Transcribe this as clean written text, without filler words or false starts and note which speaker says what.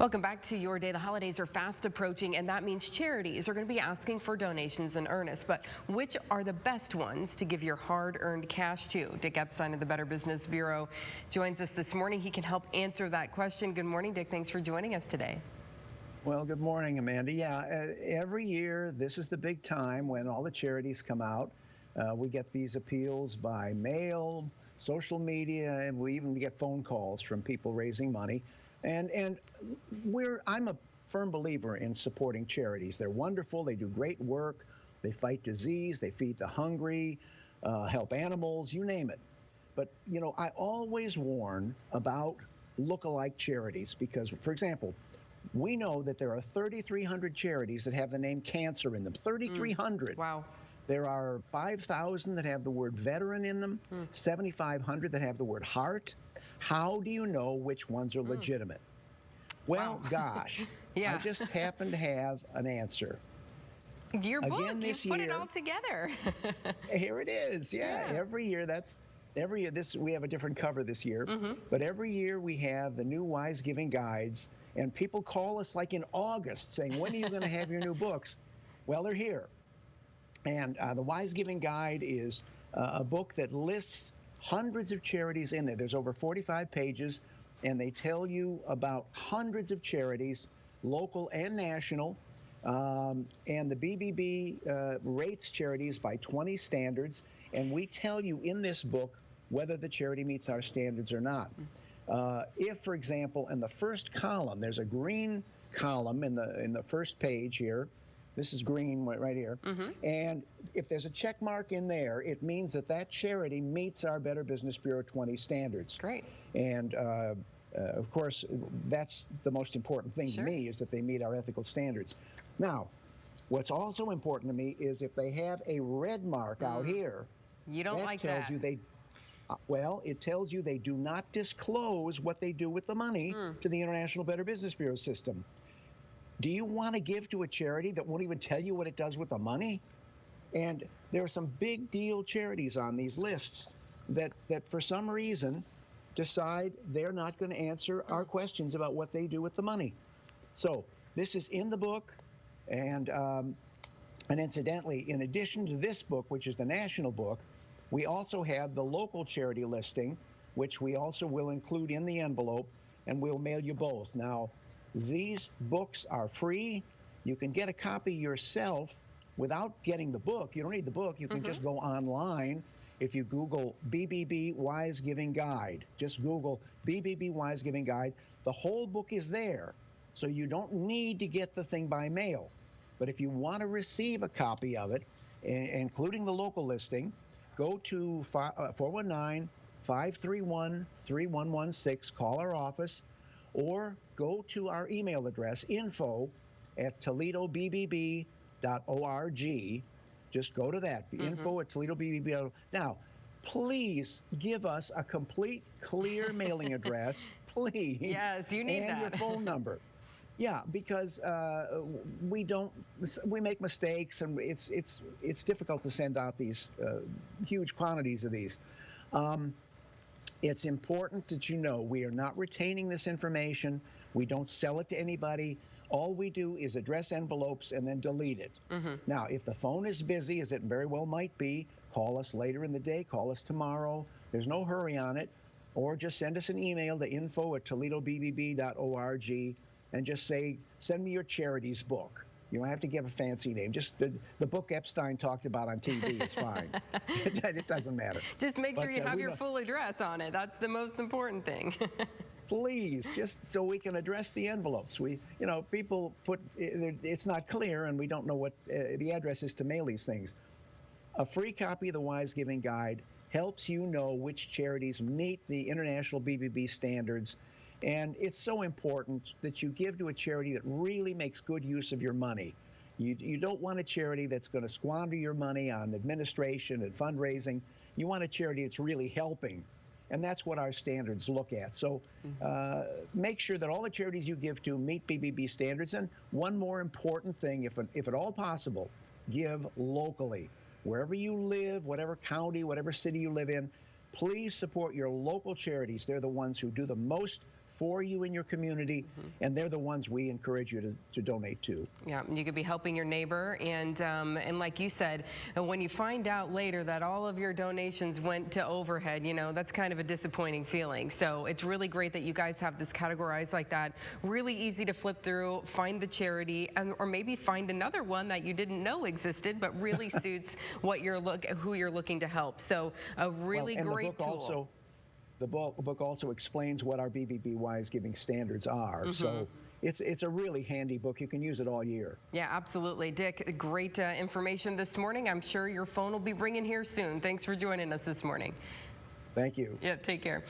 Speaker 1: Welcome back to Your Day. The holidays are fast approaching, and that means charities are going to be asking for donations in earnest. But which are the best ones to give your hard-earned cash to? Dick Epstein of the Better Business Bureau joins us this morning. He can help answer that question. Good morning, Dick. Thanks for joining us today.
Speaker 2: Well, good morning, Amanda. Yeah, every year, this is the big time when all the charities come out. We get these appeals by mail, social media, and we even get phone calls from people raising money. And I'm a firm believer in supporting charities. They're wonderful. They do great work. They fight disease. They feed the hungry, help animals, you name it. But, you know, I always warn about look-alike charities because, for example, we know that there are 3,300 charities that have the name cancer in them. 3,300.
Speaker 1: Wow.
Speaker 2: There are 5,000 that have the word veteran in them, 7,500 that have the word heart. How do you know which ones are legitimate? Well,
Speaker 1: Wow.
Speaker 2: gosh,
Speaker 1: Yeah.
Speaker 2: I just happen to have an answer.
Speaker 1: Your book,
Speaker 2: Again,
Speaker 1: you
Speaker 2: this
Speaker 1: put it
Speaker 2: year-
Speaker 1: all together.
Speaker 2: Here it is. Yeah,
Speaker 1: Yeah.
Speaker 2: every year we have a different cover this year, but every year we have the new Wise Giving Guides, and people call us like in August saying, when are you going to have your new books? Well, they're here. And the Wise Giving Guide is a book that lists hundreds of charities in there. There's over 45 pages, and they tell you about hundreds of charities, local and national. And the BBB rates charities by 20 standards, and we tell you in this book whether the charity meets our standards or not. If, for example, in the first column, there's a green column in the first page here. This is green right here. And if there's a check mark in there, it means that that charity meets our Better Business Bureau 20 standards.
Speaker 1: Great.
Speaker 2: And of course, that's the most important thing to me, is that they meet our ethical standards. Now, what's also important to me is if they have a red mark out here,
Speaker 1: You don't like
Speaker 2: tells
Speaker 1: that.
Speaker 2: you well, it tells you they do not disclose what they do with the money to the International Better Business Bureau system. Do you want to give to a charity that won't even tell you what it does with the money? And there are some big deal charities on these lists that for some reason decide they're not going to answer our questions about what they do with the money. So this is in the book, and incidentally, in addition to this book, which is the national book, we also have the local charity listing, which we also will include in the envelope, and we'll mail you both. Now, these books are free. You can get a copy yourself without getting the book. You don't need the book. You can just go online. If you Google BBB Wise Giving Guide, just Google BBB Wise Giving Guide. The whole book is there, so you don't need to get the thing by mail. But if you want to receive a copy of it, including the local listing, go to 419-531-3116, call our office, or go to our email address, info@toledobbb.org. Just go to that, info@toledobbb.org. Now, please give us a complete, clear mailing address, please.
Speaker 1: Yes, you need
Speaker 2: and
Speaker 1: that.
Speaker 2: your phone number. Yeah, because we make mistakes, and it's difficult to send out these huge quantities of these. It's important that you know we are not retaining this information. We don't sell it to anybody. All we do is address envelopes and then delete it. Now, if the phone is busy, as it very well might be, call us later in the day, call us tomorrow. There's no hurry on it. Or just send us an email to info@toledobbb.org and just say, send me your charity's book. You don't have to give a fancy name. Just the book Epstein talked about on TV is fine. It doesn't matter.
Speaker 1: Just make sure you have your full address on it. That's the most important thing.
Speaker 2: Please, just so we can address the envelopes. People put, it's not clear, and we don't know what the address is to mail these things. A free copy of the Wise Giving Guide helps you know which charities meet the international BBB standards. And it's so important that you give to a charity that really makes good use of your money. You don't want a charity that's going to squander your money on administration and fundraising. You want a charity that's really helping. And that's what our standards look at. So make sure that all the charities you give to meet BBB standards. And one more important thing, if at all possible, give locally. Wherever you live, whatever county, whatever city you live in, please support your local charities. They're the ones who do the most for you in your community, and they're the ones we encourage you to donate to.
Speaker 1: Yeah, you could be helping your neighbor, and like you said, when you find out later that all of your donations went to overhead, you know, that's kind of a disappointing feeling. So it's really great that you guys have this categorized like that. Really easy to flip through, find the charity, or maybe find another one that you didn't know existed, but really suits what who you're looking to help. So a really great tool.
Speaker 2: The book also explains what our BBB Wise Giving standards are. So it's a really handy book. You can use it all year.
Speaker 1: Yeah, absolutely. Dick, great information this morning. I'm sure your phone will be ringing here soon. Thanks for joining us this morning.
Speaker 2: Thank you.
Speaker 1: Yeah, take care.